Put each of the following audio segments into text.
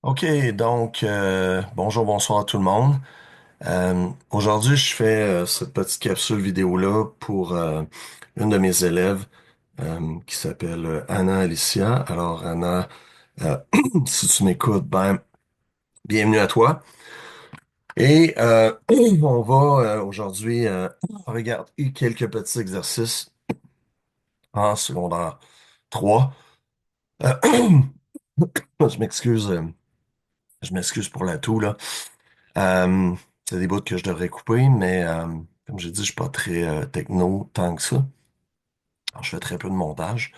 OK, donc bonjour, bonsoir à tout le monde. Aujourd'hui, je fais cette petite capsule vidéo-là pour une de mes élèves qui s'appelle Anna Alicia. Alors, Anna, euh, si tu m'écoutes, ben, bienvenue à toi. Et on va aujourd'hui regarder quelques petits exercices en secondaire 3. Euh, je m'excuse, je m'excuse pour la toux, là. Euh, c'est des bouts que je devrais couper, mais comme j'ai dit, je suis pas très techno tant que ça. Alors, je fais très peu de montage.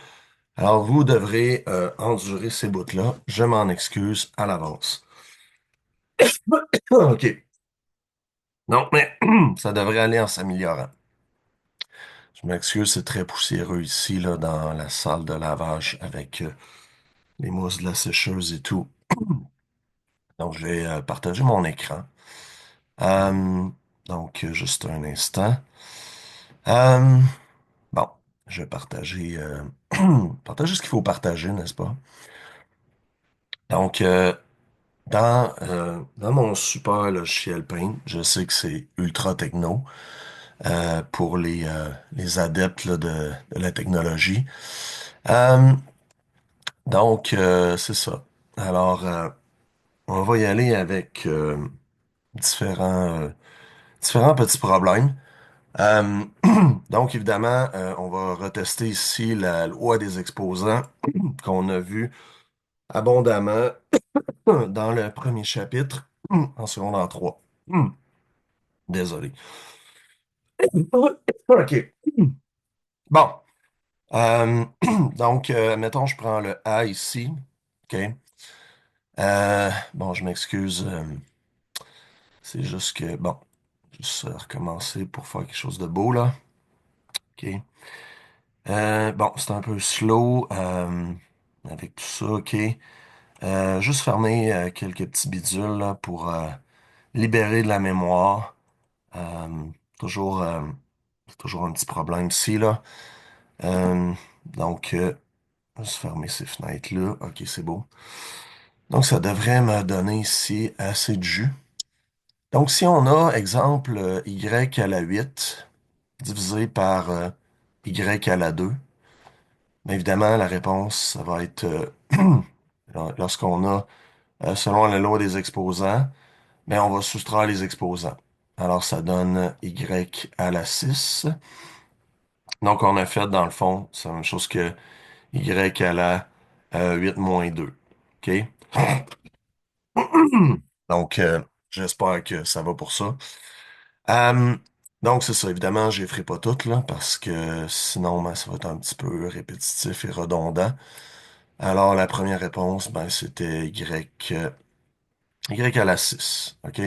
Alors, vous devrez endurer ces bouts-là. Je m'en excuse à l'avance. OK. Non, mais ça devrait aller en s'améliorant. Je m'excuse, c'est très poussiéreux ici, là, dans la salle de lavage avec les mousses de la sécheuse et tout. Donc, je vais partager mon écran. Euh, juste un instant. Euh, Bon, je vais partager, partager ce qu'il faut partager, n'est-ce pas? Donc, dans mon super logiciel Paint, je sais que c'est ultra techno pour les adeptes là, de la technologie. Euh, c'est ça. Alors, on va y aller avec différents, différents petits problèmes. Euh, donc, évidemment, on va retester ici la loi des exposants qu'on a vu abondamment dans le premier chapitre en secondaire 3. Désolé. OK. Bon. Euh, mettons, je prends le A ici. OK. Bon, je m'excuse. C'est juste que, bon, juste recommencer pour faire quelque chose de beau, là. OK. Bon, c'est un peu slow avec tout ça. OK. Juste fermer quelques petits bidules, là, pour libérer de la mémoire. Euh, toujours, toujours un petit problème ici, là. Euh, donc, juste fermer ces fenêtres-là. OK, c'est beau. Donc, ça devrait me donner ici assez de jus. Donc, si on a, exemple, y à la 8 divisé par y à la 2, bien évidemment, la réponse, ça va être, lorsqu'on a, selon la loi des exposants, mais on va soustraire les exposants. Alors, ça donne y à la 6. Donc, on a fait, dans le fond, c'est la même chose que y à la 8 moins 2. OK? Donc, j'espère que ça va pour ça. Euh, donc, c'est ça. Évidemment, je les ferai pas toutes, là, parce que sinon, ben, ça va être un petit peu répétitif et redondant. Alors, la première réponse, ben, c'était Y à la 6. OK?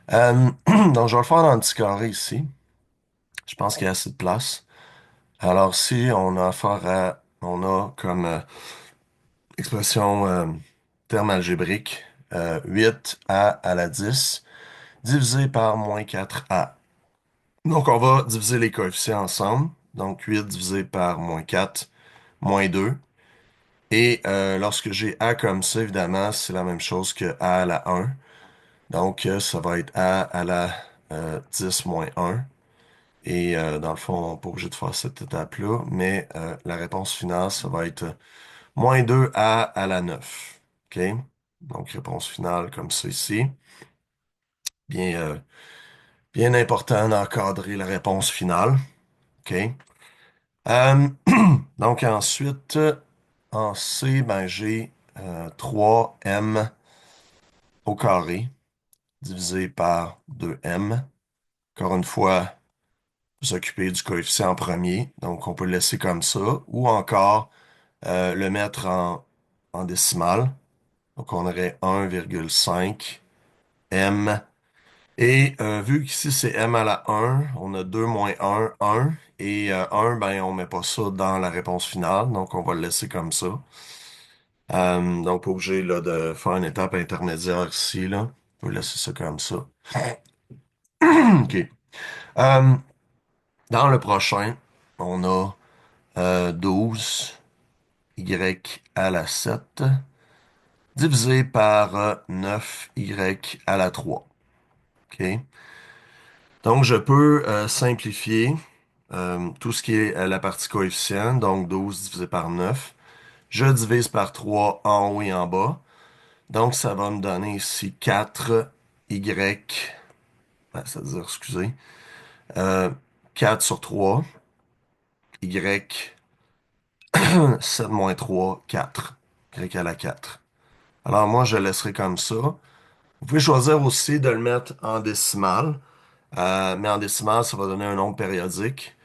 Donc, je vais le faire dans un petit carré ici. Je pense qu'il y a assez de place. Alors, si on a affaire à, on a comme expression terme algébrique 8a à la 10 divisé par moins 4a. Donc, on va diviser les coefficients ensemble. Donc, 8 divisé par moins 4, moins 2. Et lorsque j'ai a comme ça, évidemment, c'est la même chose que a à la 1. Donc, ça va être a à la 10 moins 1. Et dans le fond, on n'est pas obligé de faire cette étape-là, mais la réponse finale, ça va être moins 2a à la 9. OK? Donc, réponse finale comme ça ici. Bien, bien important d'encadrer la réponse finale. OK? Euh, donc, ensuite, en C, ben, j'ai 3m au carré divisé par 2m. Encore une fois, vous occupez du coefficient premier, donc on peut le laisser comme ça, ou encore le mettre en décimale. Donc, on aurait 1,5 m. Et vu qu'ici c'est m à la 1, on a 2 moins 1. Et 1, ben, on met pas ça dans la réponse finale, donc on va le laisser comme ça. Donc, pas obligé là, de faire une étape intermédiaire ici, là. On peut laisser ça comme ça. OK. Euh, Dans le prochain, on a 12 y à la 7 divisé par 9y à la 3. OK? Donc, je peux simplifier tout ce qui est la partie coefficient, donc 12 divisé par 9. Je divise par 3 en haut et en bas. Donc, ça va me donner ici 4y, c'est-à-dire, excusez, euh, 4 sur 3, y, 7 moins 3, 4, y à la 4. Alors, moi, je laisserai comme ça. Vous pouvez choisir aussi de le mettre en décimale, mais en décimale, ça va donner un nombre périodique.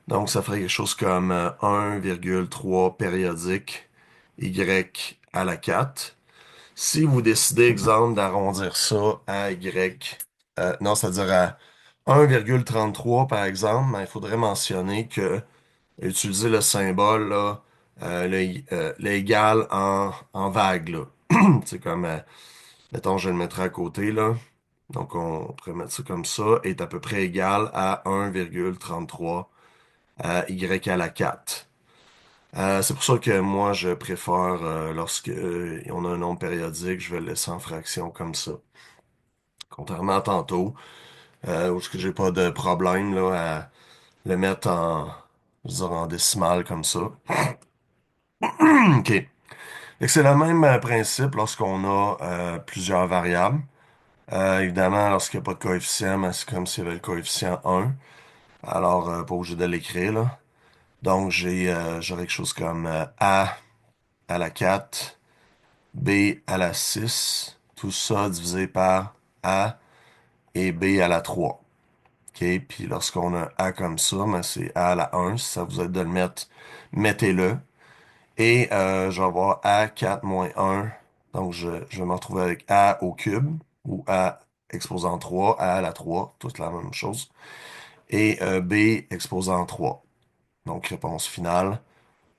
Donc, ça ferait quelque chose comme 1,3 périodique y à la 4. Si vous décidez, exemple, d'arrondir ça à y, non, c'est-à-dire à 1,33 par exemple, ben, il faudrait mentionner que utiliser le symbole, là, le égal en vague, là. C'est comme, mettons, je le mettrai à côté, là. Donc, on pourrait mettre ça comme ça, est à peu près égal à 1,33 y à la 4. C'est pour ça que moi, je préfère, lorsque on a un nombre périodique, je vais le laisser en fraction comme ça. Contrairement à tantôt, où est-ce que j'ai pas de problème là, à le mettre je veux dire, en décimale comme ça. OK. Fait que c'est le même principe lorsqu'on a plusieurs variables. Évidemment, lorsqu'il n'y a pas de coefficient, ben, c'est comme s'il y avait le coefficient 1. Alors, pas obligé de l'écrire, là. Donc, j'aurais quelque chose comme A à la 4, B à la 6, tout ça divisé par A et B à la 3. OK? Puis lorsqu'on a A comme ça, ben c'est A à la 1. Si ça vous aide de le mettre, mettez-le. Et je vais avoir A 4 moins 1. Donc je vais me retrouver avec A au cube ou A exposant 3, A à la 3, toute la même chose. Et B exposant 3. Donc réponse finale,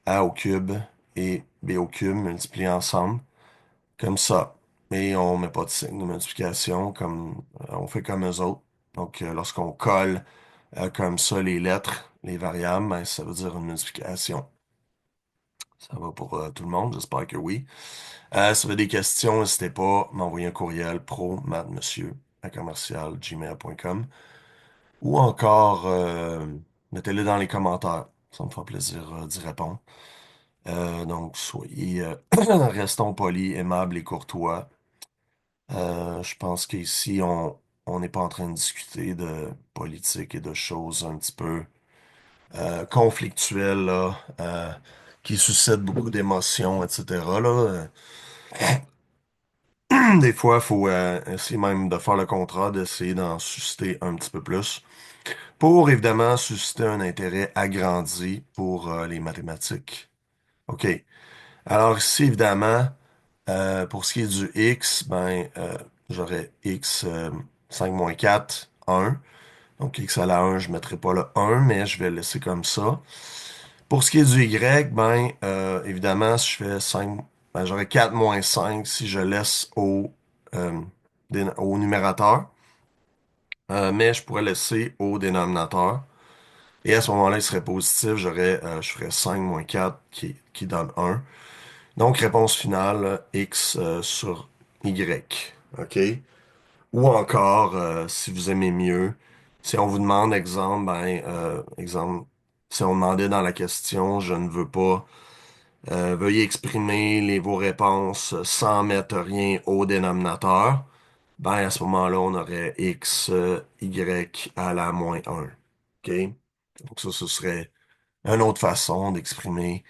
A au cube et B au cube multipliés ensemble. Comme ça. Mais on met pas de signe de multiplication comme on fait comme eux autres. Donc, lorsqu'on colle comme ça les lettres, les variables, ben, ça veut dire une multiplication. Ça va pour tout le monde, j'espère que oui. Si vous avez des questions, n'hésitez pas à m'envoyer un courriel pro-mathmonsieur à commercial gmail.com ou encore mettez-le dans les commentaires. Ça me fera plaisir d'y répondre. Donc, soyez, restons polis, aimables et courtois. Je pense qu'ici, on n'est pas en train de discuter de politique et de choses un petit peu conflictuelles, là, qui suscitent beaucoup d'émotions, etc., là. Des fois, il faut essayer même de faire le contraire, d'essayer d'en susciter un petit peu plus, pour évidemment susciter un intérêt agrandi pour les mathématiques. OK. Alors ici, évidemment, pour ce qui est du x, ben, j'aurais x 5 moins 4 1. Donc, x à la 1, je ne mettrai pas le 1, mais je vais le laisser comme ça. Pour ce qui est du y, ben, évidemment, si je fais 5, ben, j'aurais 4 moins 5 si je laisse euh, au numérateur. Mais je pourrais laisser au dénominateur. Et à ce moment-là, il serait positif. Je ferais 5 moins 4 qui donne 1. Donc, réponse finale, x sur y. OK? Ou encore, si vous aimez mieux, si on vous demande, exemple, exemple, si on demandait dans la question, je ne veux pas, veuillez exprimer vos réponses sans mettre rien au dénominateur, ben à ce moment-là, on aurait x, y à la moins 1. OK? Donc ça, ce serait une autre façon d'exprimer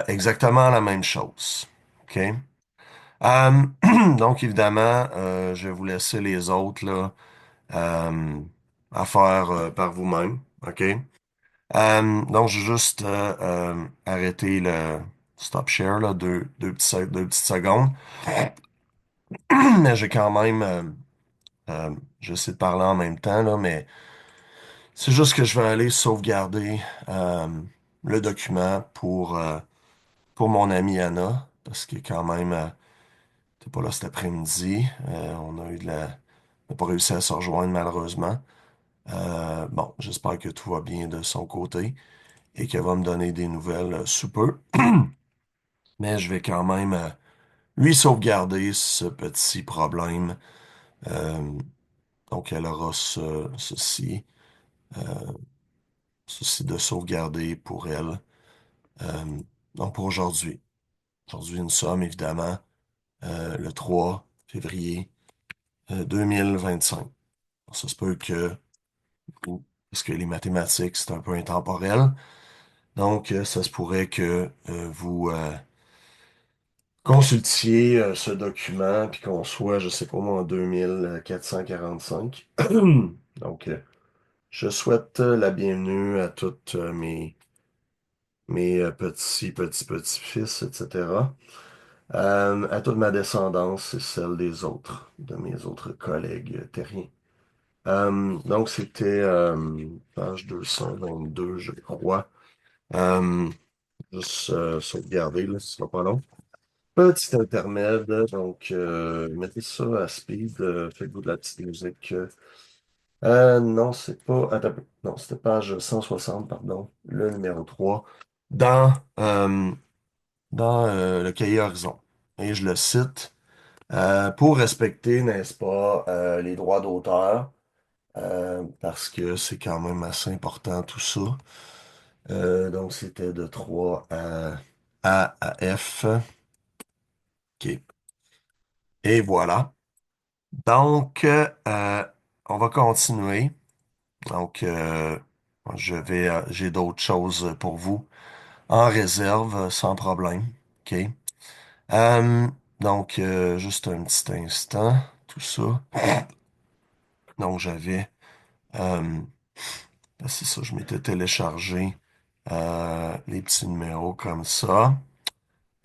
exactement la même chose. OK? Euh, donc, évidemment, je vais vous laisser les autres là, euh, à faire par vous-même. OK? Donc, je vais juste arrêter le stop share, là, deux petites secondes. Mais j'ai quand même, j'essaie de parler en même temps, là, mais c'est juste que je vais aller sauvegarder euh, le document pour mon amie Anna, parce que quand même, t'es pas là cet après-midi. On a eu on n'a pas réussi à se rejoindre malheureusement. Bon, j'espère que tout va bien de son côté et qu'elle va me donner des nouvelles sous peu. Mais je vais quand même lui sauvegarder ce petit problème. Euh, donc, elle aura ceci de sauvegarder pour elle. Euh, donc, pour aujourd'hui. Aujourd'hui, nous sommes évidemment le 3 février 2025. Ça se peut que, parce que les mathématiques, c'est un peu intemporel. Donc, ça se pourrait que vous consultiez ce document, puis qu'on soit, je sais pas moi, en 2445. Donc, je souhaite la bienvenue à toutes mes petits-fils, etc. À toute ma descendance et celle des autres, de mes autres collègues terriens. Donc, c'était page 222, je crois. Euh, Juste sauvegarder, là, ce sera pas long. Petit intermède, donc mettez ça à speed, faites-vous de la petite musique. Non, c'est pas. Attends, un peu. Non, c'était page 160, pardon, le numéro 3, dans, euh, dans le cahier Horizon. Et je le cite, pour respecter, n'est-ce pas, les droits d'auteur, parce que c'est quand même assez important tout ça. Donc c'était de 3 à F. OK. Et voilà. Donc, on va continuer. Donc, j'ai d'autres choses pour vous en réserve, sans problème. OK. Euh, donc, juste un petit instant, tout ça. Donc, euh, c'est ça, je m'étais téléchargé les petits numéros comme ça.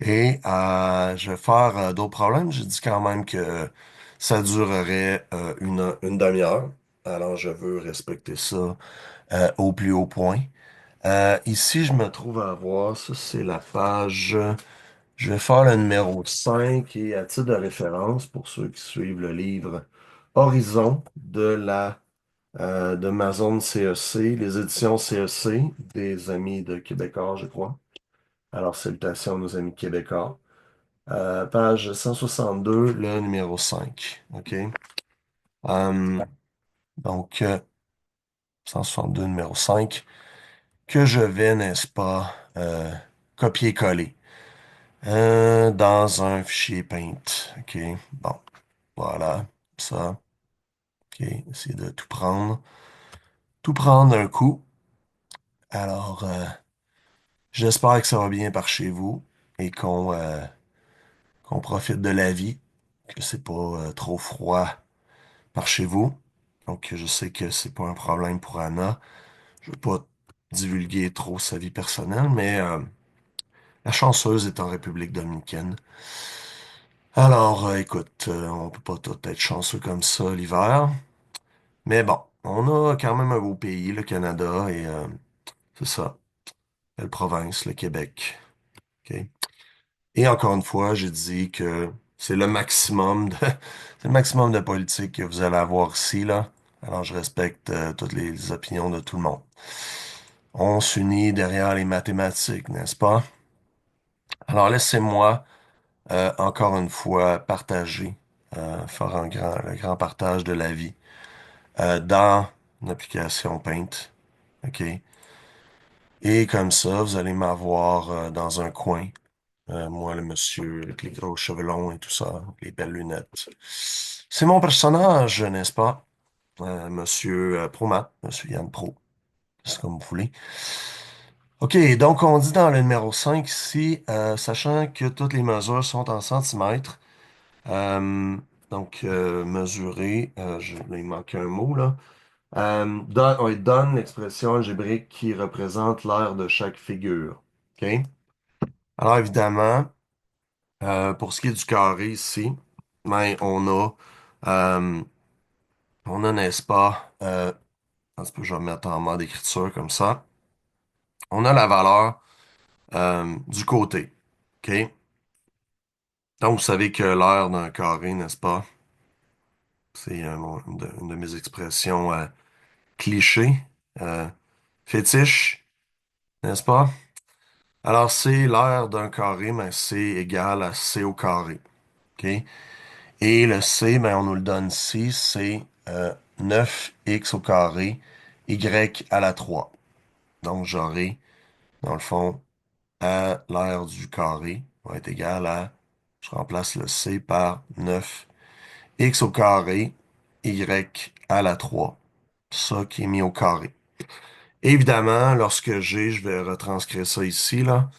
Et je vais faire d'autres problèmes. J'ai dit quand même que ça durerait une demi-heure. Alors, je veux respecter ça au plus haut point. Ici, je me trouve à voir, ça c'est la page. Je vais faire le numéro 5 et à titre de référence, pour ceux qui suivent le livre Horizon de ma zone CEC, les éditions CEC, des amis de Québécois, je crois. Alors, salutations à nos amis québécois. Page 162, le numéro 5. OK? Euh, donc, 162, numéro 5, que je vais, n'est-ce pas, copier-coller dans un fichier Paint. OK? Bon, voilà, ça. OK, essayer de tout prendre d'un coup. Alors, j'espère que ça va bien par chez vous et qu'on profite de la vie, que c'est pas trop froid par chez vous. Donc, je sais que c'est pas un problème pour Anna. Je veux pas divulguer trop sa vie personnelle, mais la chanceuse est en République dominicaine. Alors, écoute, on peut pas tout être chanceux comme ça l'hiver. Mais bon, on a quand même un beau pays, le Canada, et c'est ça, belle province, le Québec. OK? Et encore une fois, j'ai dit que c'est le maximum de, c'est le maximum de politique que vous allez avoir ici, là. Alors, je respecte toutes les opinions de tout le monde. On s'unit derrière les mathématiques, n'est-ce pas? Alors, laissez-moi encore une fois partager, faire le grand partage de la vie dans l'application Paint. OK? Et comme ça, vous allez m'avoir dans un coin. Moi, le monsieur avec les gros cheveux longs et tout ça, les belles lunettes. C'est mon personnage, n'est-ce pas? Monsieur Promat, monsieur Yann Pro, c'est comme vous voulez. OK, donc on dit dans le numéro 5 ici, sachant que toutes les mesures sont en centimètres, donc mesurer, là, il manque un mot là, on donne l'expression algébrique qui représente l'aire de chaque figure. OK? Alors évidemment, pour ce qui est du carré ici, ben, euh, n'est-ce pas, un petit peu, je vais mettre en mode écriture comme ça. On a la valeur du côté. OK? Donc, vous savez que l'aire d'un carré, n'est-ce pas? C'est une de mes expressions clichés, euh, fétiches, n'est-ce pas? Alors, c'est l'aire d'un carré, mais c'est égal à C au carré. OK? Et le c, ben, on nous le donne ici, c'est 9x au carré, y à la 3. Donc, j'aurai, dans le fond, à l'aire du carré va être égal à, je remplace le c par 9x au carré, y à la 3. Ça qui est mis au carré. Évidemment, lorsque je vais retranscrire ça ici, là.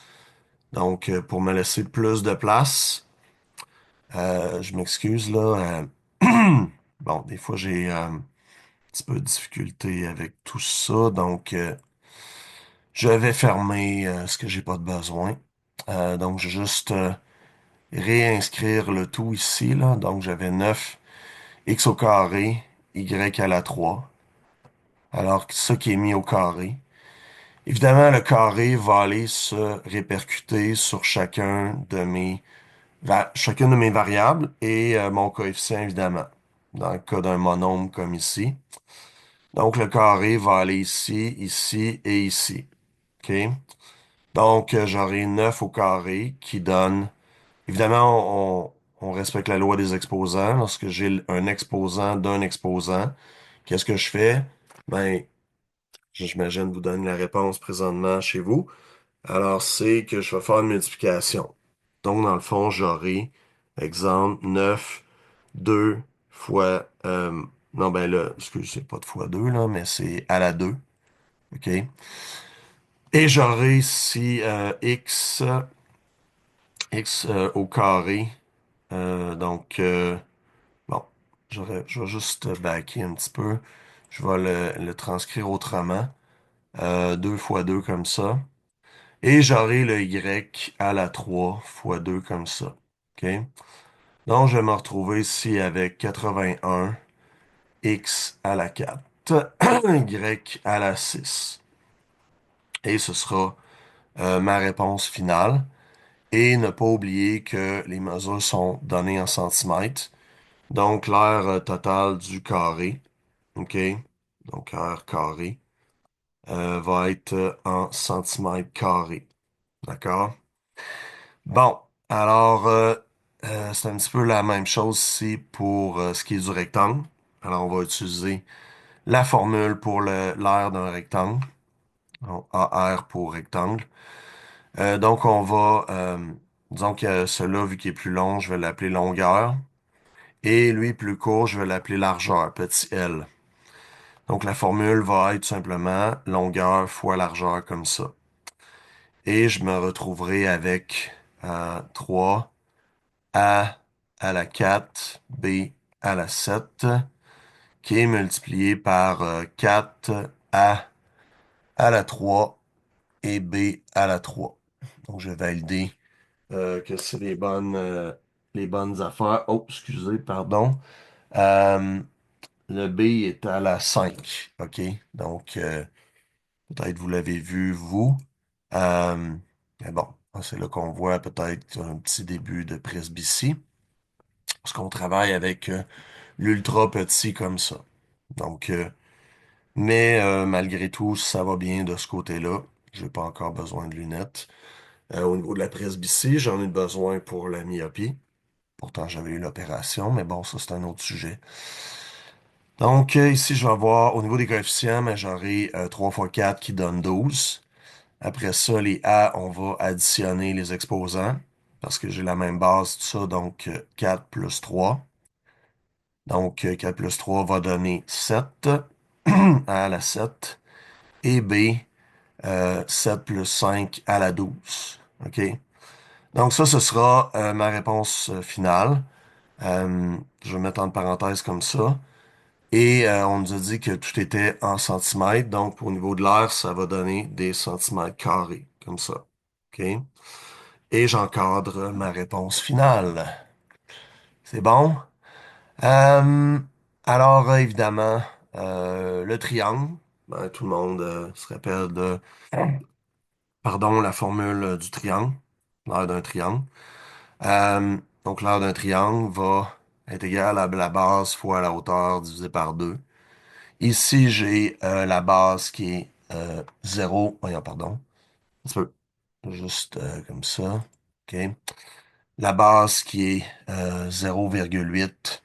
Donc, pour me laisser plus de place, je m'excuse, là. Bon, des fois, j'ai un petit peu de difficulté avec tout ça. Donc, je vais fermer ce que j'ai pas de besoin. Donc, je vais juste réinscrire le tout ici, là. Donc, j'avais 9x au carré, y à la 3. Alors, ça qui est mis au carré. Évidemment, le carré va aller se répercuter sur chacune de mes variables et mon coefficient, évidemment, dans le cas d'un monôme comme ici. Donc, le carré va aller ici, ici et ici. OK? Donc, j'aurai 9 au carré qui donne... Évidemment, on respecte la loi des exposants. Lorsque j'ai un exposant d'un exposant, qu'est-ce que je fais? Ben, j'imagine vous donne la réponse présentement chez vous. Alors, c'est que je vais faire une multiplication. Donc, dans le fond, j'aurai, exemple, 9 2 fois... non, ben là, excusez, c'est pas de fois 2 là, mais c'est à la 2. OK? Et j'aurai ici x au carré. Donc, bon, je vais juste backer un petit peu. Je vais le transcrire autrement. 2 fois 2 comme ça. Et j'aurai le y à la 3 fois 2 comme ça. OK? Donc, je vais me retrouver ici avec 81 x à la 4, y à la 6. Et ce sera ma réponse finale. Et ne pas oublier que les mesures sont données en centimètres. Donc, l'aire totale du carré, OK? Donc, aire carré, va être en centimètres carrés. D'accord? Bon, alors, c'est un petit peu la même chose ici pour ce qui est du rectangle. Alors, on va utiliser la formule pour l'aire d'un rectangle. Donc, AR pour rectangle. Donc, disons que celui-là, vu qu'il est plus long, je vais l'appeler longueur. Et lui, plus court, je vais l'appeler largeur, petit l. Donc, la formule va être tout simplement longueur fois largeur comme ça. Et je me retrouverai avec 3 A à la 4, B à la 7, qui est multiplié par 4 à la 3 et B à la 3. Donc, je vais valider que c'est les bonnes affaires. Oh, excusez, pardon. Euh, le B est à la 5. OK? Donc, peut-être vous l'avez vu, vous. Euh, mais bon, c'est là qu'on voit peut-être un petit début de presbytie. Parce qu'on travaille avec l'ultra petit comme ça. Donc, mais malgré tout, ça va bien de ce côté-là. J'ai pas encore besoin de lunettes. Au niveau de la presbytie, j'en ai besoin pour la myopie. Pourtant, j'avais eu l'opération, mais bon, ça, c'est un autre sujet. Donc, ici, je vais avoir, au niveau des coefficients, mais j'aurai 3 fois 4 qui donne 12. Après ça, les A, on va additionner les exposants, parce que j'ai la même base, tout ça, donc 4 plus 3. Donc, 4 plus 3 va donner 7 à la 7. Et B, 7 plus 5 à la 12. OK? Donc ça, ce sera ma réponse finale. Je vais mettre en parenthèse comme ça. Et on nous a dit que tout était en centimètres. Donc, au niveau de l'air, ça va donner des centimètres carrés, comme ça. OK? Et j'encadre ma réponse finale. C'est bon? Euh, alors, évidemment, le triangle. Ben, tout le monde se rappelle de, pardon, la formule du triangle, l'aire d'un triangle. Donc, l'aire d'un triangle va être égale à la base fois la hauteur divisé par 2. Ici, j'ai la base qui est 0. Voyons, pardon. Un petit peu. Juste comme ça. OK. la base qui est 0,8,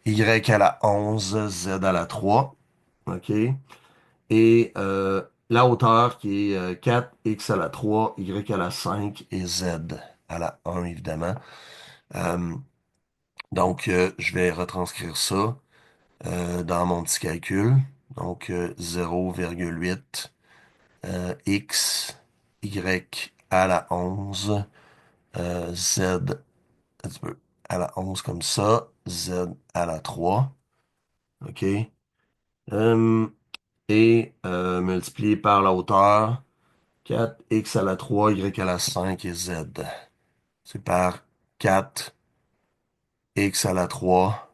y à la 11, z à la 3. OK? Et la hauteur qui est 4x à la 3, y à la 5 et z à la 1, évidemment. Euh, donc, je vais retranscrire ça dans mon petit calcul. Donc, 0,8 x, y à la 11, z un petit peu, à la 11 comme ça, z à la 3. OK? Euh, et multiplié par la hauteur, 4x à la 3, y à la 5 et z. C'est par 4x à la 3,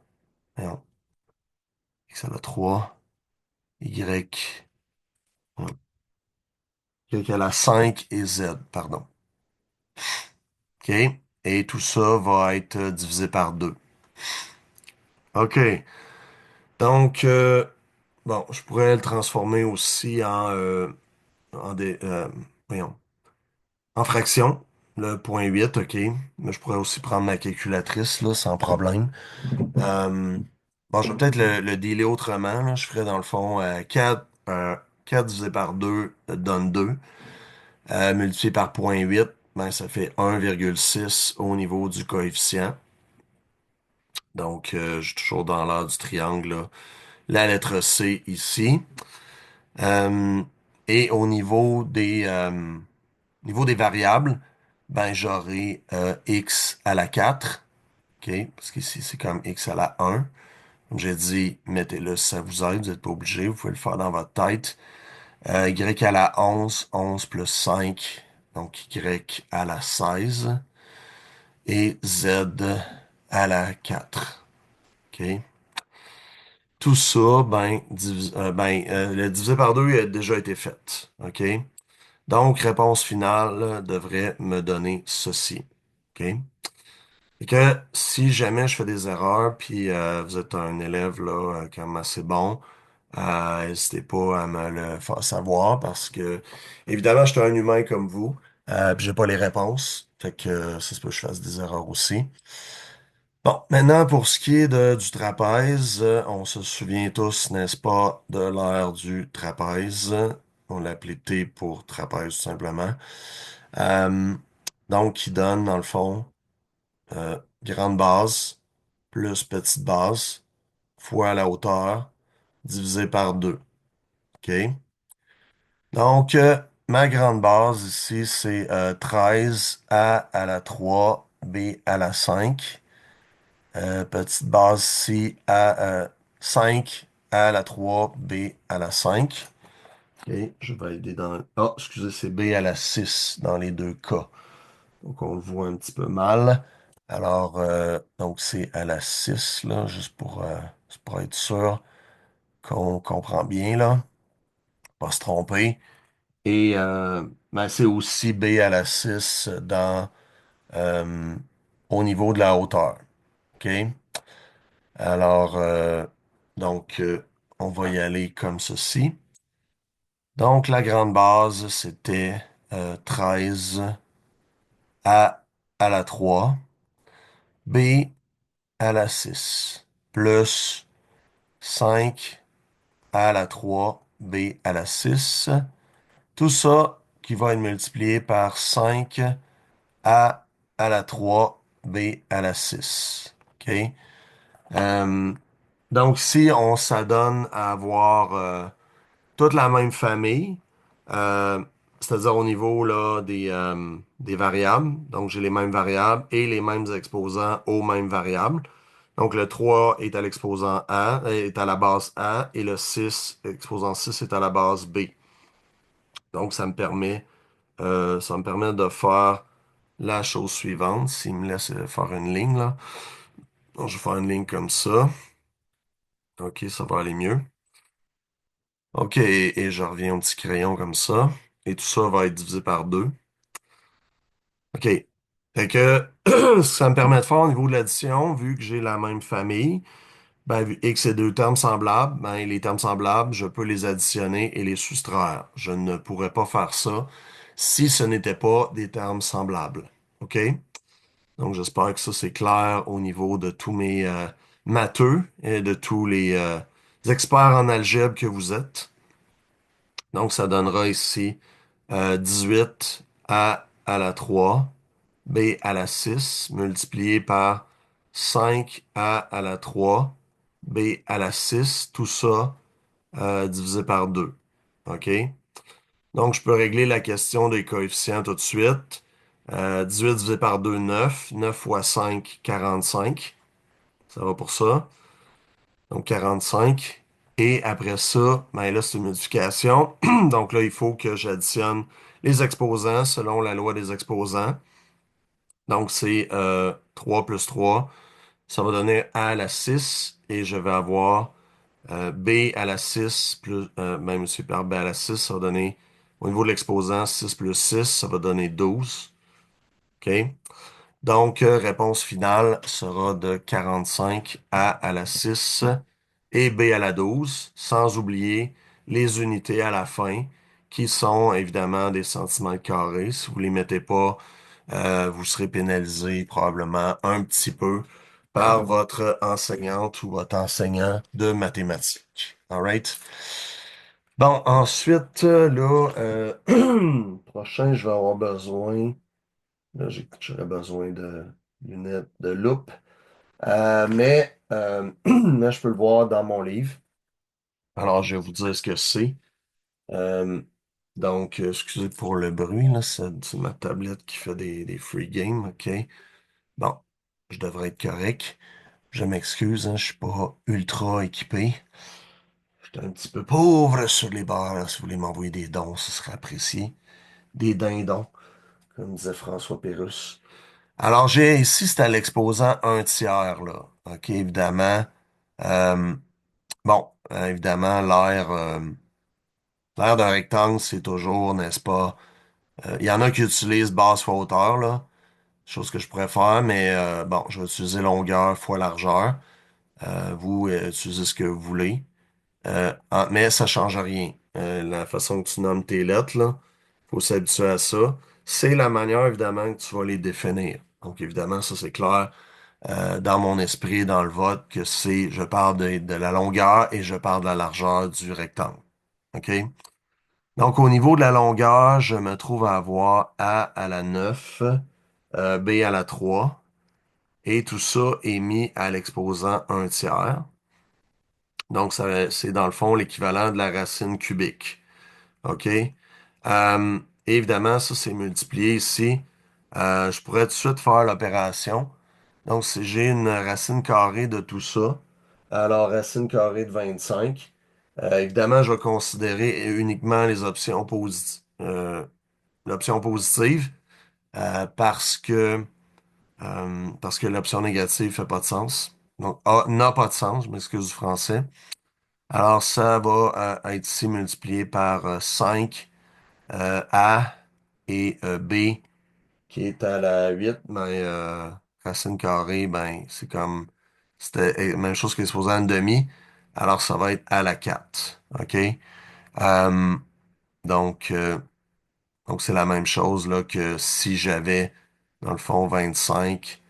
non, x à la 3, y, non, y à la 5 et z, pardon. OK? Et tout ça va être divisé par 2. OK. Donc, bon, je pourrais le transformer aussi en des, voyons, en fraction, le point 8, OK. Mais je pourrais aussi prendre ma calculatrice, là, sans problème. Euh, bon, je vais peut-être le dealer autrement, là. Je ferais dans le fond 4 divisé par 2 donne 2. Multiplié par point 8, ben, ça fait 1,6 au niveau du coefficient. Donc, je suis toujours dans l'art du triangle, là. La lettre C ici. Euh, et au niveau des variables, ben, j'aurai x à la 4, OK? Parce qu'ici, c'est comme x à la 1. Comme j'ai dit, mettez-le si ça vous aide, vous n'êtes pas obligé, vous pouvez le faire dans votre tête. Y à la 11, 11 plus 5, donc y à la 16. Et z à la 4, OK? Tout ça, le divisé par 2 a déjà été fait, OK? Donc, réponse finale devrait me donner ceci, OK? Et que si jamais je fais des erreurs, puis vous êtes un élève là, quand même assez bon, n'hésitez pas à me le faire savoir parce que, évidemment, je suis un humain comme vous, puis j'ai pas les réponses, fait que ça se peut que je fasse des erreurs aussi. Bon, maintenant pour ce qui est du trapèze, on se souvient tous, n'est-ce pas, de l'ère du trapèze. On l'appelait T pour trapèze tout simplement. Euh, donc, qui donne, dans le fond, grande base plus petite base fois la hauteur divisé par 2. OK? Donc, ma grande base ici, c'est 13 A à la 3, B à la 5. Petite base ici à 5 A à la 3, B à la 5. OK, je vais aider dans... Oh, excusez, c'est B à la 6 dans les deux cas. Donc, on le voit un petit peu mal. Alors, donc c'est à la 6 là, juste pour être sûr qu'on comprend bien, là. Pas se tromper. Et ben, c'est aussi B à la 6 euh, au niveau de la hauteur. OK? Alors, donc, on va y aller comme ceci. Donc, la grande base, c'était 13 A à la 3, B à la 6, plus 5 A à la 3, B à la 6. Tout ça qui va être multiplié par 5 A à la 3, B à la 6. OK? Euh, donc, si on s'adonne à avoir toute la même famille, euh, c'est-à-dire au niveau là, des variables. Donc, j'ai les mêmes variables et les mêmes exposants aux mêmes variables. Donc, le 3 est à l'exposant A, est à la base A, et le 6, exposant 6 est à la base B. Donc, ça me permet de faire la chose suivante. S'il me laisse faire une ligne, là. Donc, je vais faire une ligne comme ça. OK, ça va aller mieux. OK, et je reviens au petit crayon comme ça. Et tout ça va être divisé par 2. OK. Fait que ça me permet de faire au niveau de l'addition, vu que j'ai la même famille, ben, vu et que c'est deux termes semblables, ben, les termes semblables, je peux les additionner et les soustraire. Je ne pourrais pas faire ça si ce n'était pas des termes semblables. OK? Donc, j'espère que ça, c'est clair au niveau de tous mes matheux et de tous les experts en algèbre que vous êtes. Donc, ça donnera ici 18 A à la 3, B à la 6, multiplié par 5 A à la 3, B à la 6, tout ça divisé par 2. OK? Donc, je peux régler la question des coefficients tout de suite. 18 divisé par 2, 9. 9 fois 5, 45. Ça va pour ça. Donc, 45. Et après ça, ben là, c'est une multiplication. Donc là, il faut que j'additionne les exposants selon la loi des exposants. Donc, c'est 3 plus 3. Ça va donner A à la 6. Et je vais avoir B à la 6 plus, même si par B à la 6, ça va donner, au niveau de l'exposant, 6 plus 6, ça va donner 12. OK? Donc, réponse finale sera de 45 A à la 6 et B à la 12, sans oublier les unités à la fin, qui sont évidemment des centimètres carrés. Si vous les mettez pas, vous serez pénalisé probablement un petit peu par votre enseignante ou votre enseignant de mathématiques. All right? Bon, ensuite, là, prochain, je vais avoir besoin, là, j'aurais besoin de lunettes de loupe. Là, je peux le voir dans mon livre. Alors, je vais vous dire ce que c'est. Euh, excusez pour le bruit, là, c'est ma tablette qui fait des free games, OK? Bon, je devrais être correct. Je m'excuse, hein, je suis pas ultra équipé. Je suis un petit peu pauvre sur les bords, là. Si vous voulez m'envoyer des dons, ce serait apprécié. Des dindons, comme disait François Pérusse. Alors, j'ai ici, c'est à l'exposant un tiers, là. OK, évidemment. Euh, évidemment, l'aire d'un rectangle, c'est toujours, n'est-ce pas? Il y en a qui utilisent base fois hauteur, là. Chose que je pourrais faire, mais bon, je vais utiliser longueur fois largeur. Vous utilisez ce que vous voulez. Mais ça change rien. La façon que tu nommes tes lettres, là, faut s'habituer à ça. C'est la manière, évidemment, que tu vas les définir. Donc, évidemment, ça, c'est clair dans mon esprit, dans le vote, que je parle de la longueur et je parle de la largeur du rectangle. OK? Donc, au niveau de la longueur, je me trouve à avoir A à la 9, B à la 3, et tout ça est mis à l'exposant un tiers. Donc, c'est dans le fond l'équivalent de la racine cubique. OK? Évidemment, ça, c'est multiplié ici. Je pourrais tout de suite faire l'opération. Donc, si j'ai une racine carrée de tout ça, alors racine carrée de 25, évidemment, je vais considérer uniquement les options l'option positive parce que l'option négative fait pas de sens. Donc, A n'a pas de sens, je m'excuse du français. Alors, ça va être ici multiplié par 5 A et B qui est à la 8, racine carrée, ben, c'était même chose que l'exposant une demi. Alors, ça va être à la 4. OK? Euh, donc, euh, donc, c'est la même chose, là, que si j'avais, dans le fond, 25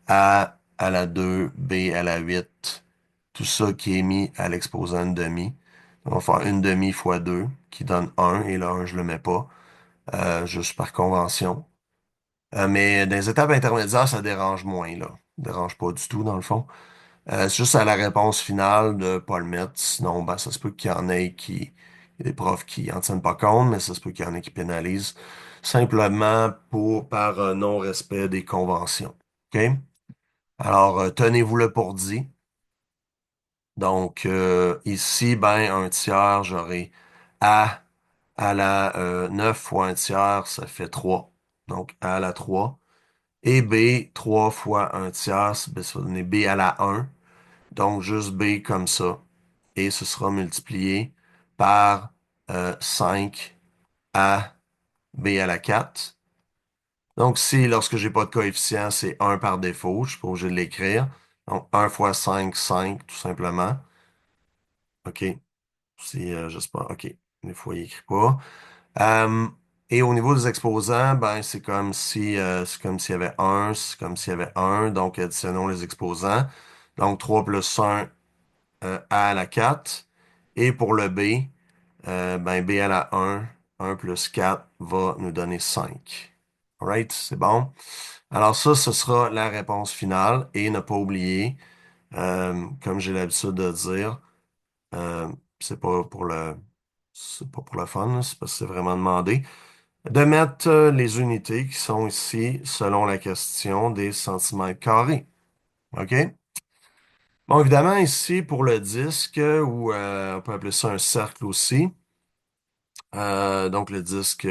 A à la 2, B à la 8, tout ça qui est mis à l'exposant une demi. On va faire une demi fois 2, qui donne un et là, 1, je le mets pas, juste par convention. Mais dans les étapes intermédiaires, ça dérange moins, là. Ça dérange pas du tout, dans le fond. C'est juste à la réponse finale de pas le mettre. Sinon, ben, ça se peut qu'il y en ait il y a des profs qui en tiennent pas compte, mais ça se peut qu'il y en ait qui pénalisent simplement par non-respect des conventions. OK? Alors, tenez-vous-le pour dit. Donc, ici, ben, un tiers, j'aurai A à la 9 fois un tiers, ça fait 3. Donc, A à la 3. Et B, 3 fois un tiers, ben, ça va donner B à la 1. Donc, juste B comme ça. Et ce sera multiplié par 5 à B à la 4. Donc, si lorsque j'ai pas de coefficient, c'est un par défaut, je suis pas obligé de l'écrire. Donc, un fois 5, 5, tout simplement. OK. Si, je sais pas. OK. Des fois, il écrit pas. Euh, Et au niveau des exposants, ben, c'est comme s'il y avait un, c'est comme s'il y avait un, donc additionnons les exposants. Donc 3 plus 1 A à la 4. Et pour le B, ben, B à la un plus 4 va nous donner 5. Alright, c'est bon. Alors ça, ce sera la réponse finale. Et ne pas oublier, comme j'ai l'habitude de dire, euh, c'est pas pour c'est pas pour le fun, là, c'est parce que c'est vraiment demandé, de mettre les unités qui sont ici, selon la question, des centimètres carrés. OK? Bon, évidemment, ici, pour le disque, ou on peut appeler ça un cercle aussi. Donc, le disque,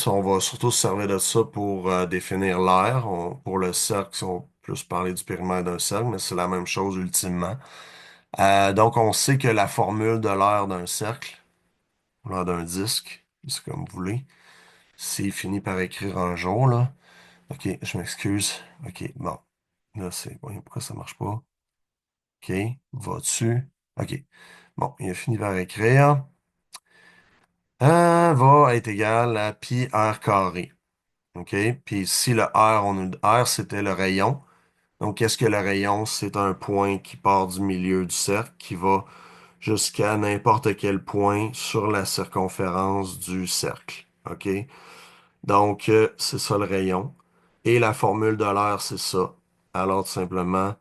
on va surtout se servir de ça pour définir l'air. Pour le cercle, on va plus parler du périmètre d'un cercle, mais c'est la même chose ultimement. Donc, on sait que la formule de l'air d'un cercle, l'air d'un disque, c'est comme vous voulez, c'est fini par écrire un jour, là. OK, je m'excuse. OK, bon. Là, voyons, pourquoi ça marche pas? OK, va-tu? OK. Bon, il a fini par écrire. 1 va être égal à pi r carré. OK? Puis si le R, R, c'était le rayon. Donc, qu'est-ce que le rayon? C'est un point qui part du milieu du cercle, qui va jusqu'à n'importe quel point sur la circonférence du cercle. OK? Donc, c'est ça le rayon. Et la formule de l'air, c'est ça. Alors, tout simplement,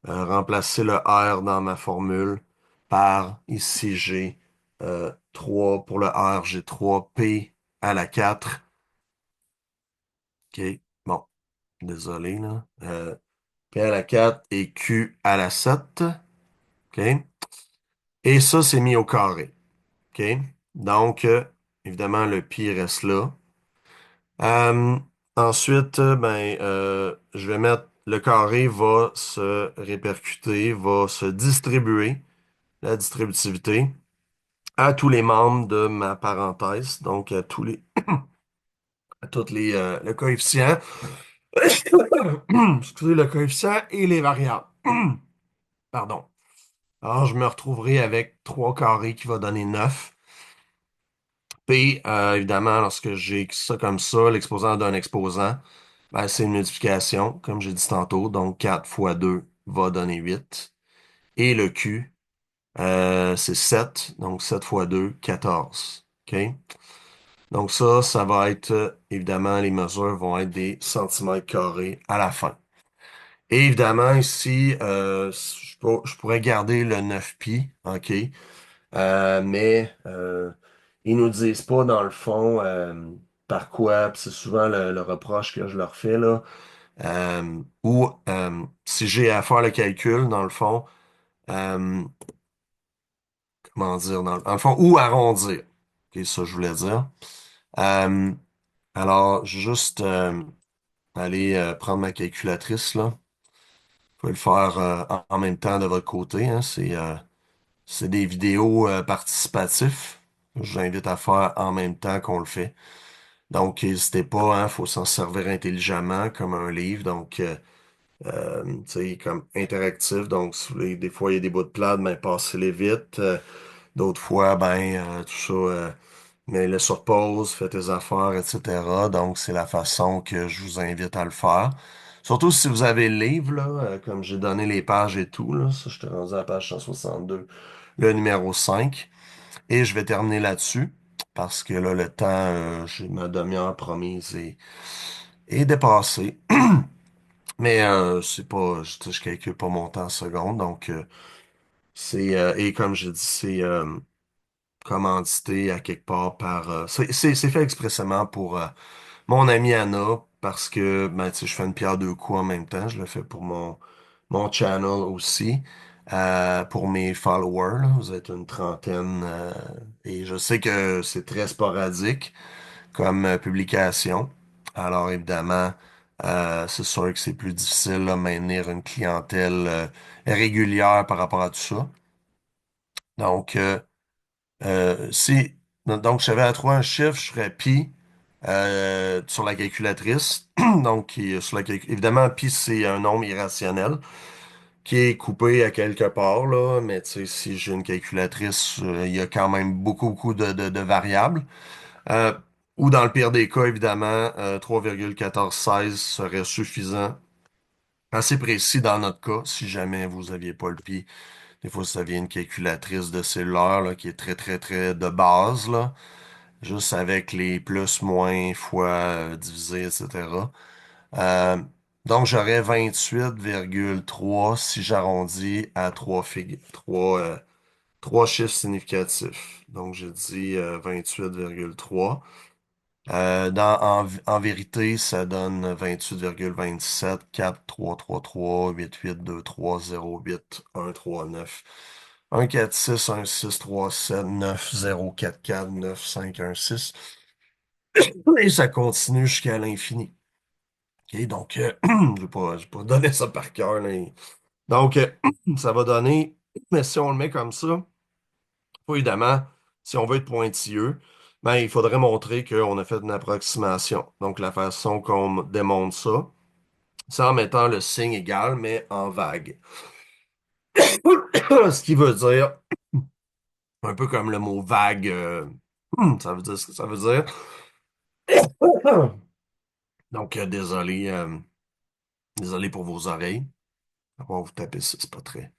remplacer le R dans ma formule par, ici, j'ai 3, pour le R, j'ai 3P à la 4. OK, bon, désolé, là. P à la 4 et Q à la 7. OK? Et ça, c'est mis au carré. OK? Donc, évidemment, le pi reste là. Euh, ensuite, je vais mettre le carré va se répercuter, va se distribuer, la distributivité, à tous les membres de ma parenthèse, donc à à toutes le coefficient, excusez, le coefficient et les variables. Pardon. Alors, je me retrouverai avec 3 carrés qui va donner 9. Puis, évidemment, lorsque j'ai ça comme ça, l'exposant d'un exposant, ben, c'est une multiplication, comme j'ai dit tantôt. Donc, 4 fois 2 va donner 8. Et le Q, c'est 7. Donc, 7 fois 2, 14. OK? Donc, ça va être, évidemment, les mesures vont être des centimètres carrés à la fin. Et évidemment, ici, je pourrais garder le 9pi, OK? Mais ils nous disent pas, dans le fond, par quoi, puis c'est souvent le reproche que je leur fais, là, ou si j'ai à faire le calcul, dans le fond, euh, comment dire, dans le fond, ou arrondir. OK, ça, je voulais dire. Euh, alors, juste aller prendre ma calculatrice, là. Vous pouvez le faire en même temps de votre côté, hein. C'est des vidéos participatifs. Je vous invite à faire en même temps qu'on le fait. Donc, n'hésitez pas, hein, faut s'en servir intelligemment comme un livre. Donc, tu sais, comme interactif. Donc, si vous voulez, des fois, il y a des bouts de plate, mais passez-les vite. D'autres fois, tout ça, mets-le sur pause, fais tes affaires, etc. Donc, c'est la façon que je vous invite à le faire. Surtout si vous avez le livre, là, comme j'ai donné les pages et tout, là, ça, je t'ai rendu à la page 162, le numéro 5. Et je vais terminer là-dessus, parce que là, le temps, j'ai ma demi-heure promise est dépassée. Mais c'est pas, je calcule pas mon temps en secondes, donc et comme je dis, c'est commandité à quelque part par, c'est fait expressément pour mon ami Anna, parce que ben, tu sais, je fais une pierre deux coups en même temps, je le fais pour mon channel aussi, pour mes followers, là. Vous êtes une trentaine, et je sais que c'est très sporadique comme publication. Alors évidemment, c'est sûr que c'est plus difficile de maintenir une clientèle régulière par rapport à tout ça. Donc, si donc je savais à trouver un chiffre, je ferais pi sur la calculatrice. Donc, évidemment, pi, c'est un nombre irrationnel qui est coupé à quelque part, là. Mais tu sais, si j'ai une calculatrice, il y a quand même beaucoup, beaucoup de variables. Euh, Ou dans le pire des cas, évidemment, 3,1416 serait suffisant. Assez précis dans notre cas, si jamais vous aviez pas le pied. Des fois, ça vient une calculatrice de cellulaire là, qui est très, très, très de base, là. Juste avec les plus, moins, fois, divisé, etc. Euh, donc, j'aurais 28,3 si j'arrondis à trois chiffres significatifs. Donc, j'ai dit 28,3. En vérité, ça donne 28,27, 4, 3, 3, 3, 8, 8, 2, 3, 0, 8, 1, 3, 9, 1, 4, 6, 1, 6, 3, 7, 9, 0, 4, 4, 9, 5, 1, 6. Et ça continue jusqu'à l'infini. OK, donc, je vais pas donner ça par cœur, là. Donc, ça va donner, mais si on le met comme ça, pas évidemment, si on veut être pointilleux, ben, il faudrait montrer qu'on a fait une approximation. Donc, la façon qu'on démontre ça, c'est en mettant le signe égal, mais en vague. Ce qui veut dire, un peu comme le mot vague, ça veut dire ce que ça veut dire. Donc, désolé pour vos oreilles. On va vous taper ça, c'est pas très.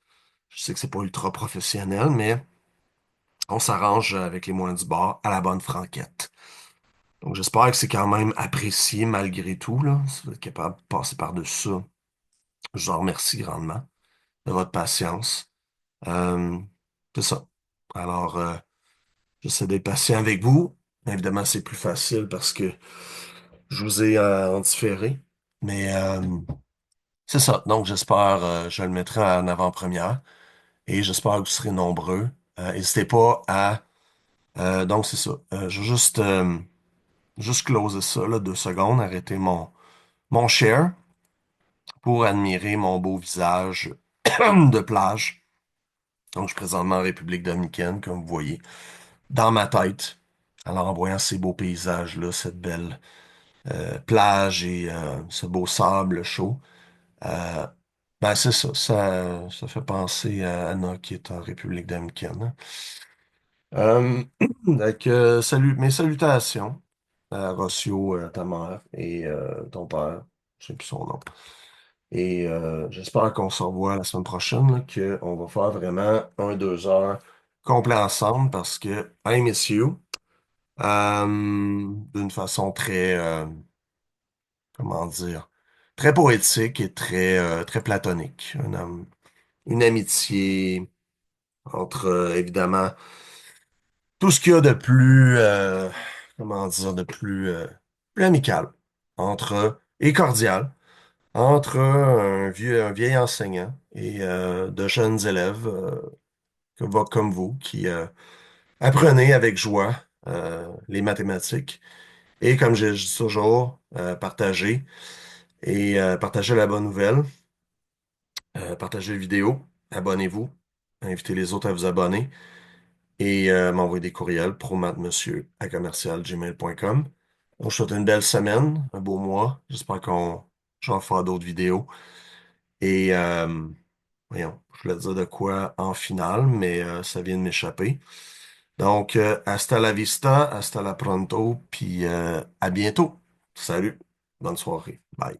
Je sais que c'est pas ultra professionnel, mais on s'arrange avec les moyens du bord à la bonne franquette. Donc, j'espère que c'est quand même apprécié malgré tout, là. Si vous êtes capable de passer par-dessus ça, je vous en remercie grandement de votre patience. Euh, c'est ça. Alors, j'essaie d'être patient avec vous. Évidemment, c'est plus facile parce que je vous ai en différé. Mais c'est ça. Donc, j'espère, je le mettrai en avant-première et j'espère que vous serez nombreux. N'hésitez pas à... donc, c'est ça. Je vais juste closer ça, là, 2 secondes, arrêter mon share pour admirer mon beau visage de plage. Donc, je suis présentement en République dominicaine, comme vous voyez, dans ma tête. Alors, en voyant ces beaux paysages-là, cette belle plage et ce beau sable chaud, euh, ben c'est ça, ça fait penser à Anna qui est en République dominicaine. Donc, mes salutations à Rocio, ta mère, et ton père, je sais plus son nom. Et j'espère qu'on se revoit la semaine prochaine, là, qu'on va faire vraiment 2 heures complet ensemble parce que I miss you. D'une façon très, comment dire, très poétique et très, très platonique. Une amitié entre, évidemment, tout ce qu'il y a de plus, comment dire, de plus, plus amical entre, et cordial entre un vieil enseignant et de jeunes élèves comme vous qui apprenez avec joie les mathématiques. Et comme je dis toujours, partagez la bonne nouvelle, partagez la vidéo, abonnez-vous, invitez les autres à vous abonner et m'envoyer des courriels promatmonsieur@commercialgmail.com. Donc, je vous souhaite une belle semaine, un beau mois. J'espère qu'on je vais en faire d'autres vidéos. Et voyons, je voulais dire de quoi en finale, mais ça vient de m'échapper. Donc, hasta la vista, hasta la pronto, puis à bientôt. Salut, bonne soirée, bye.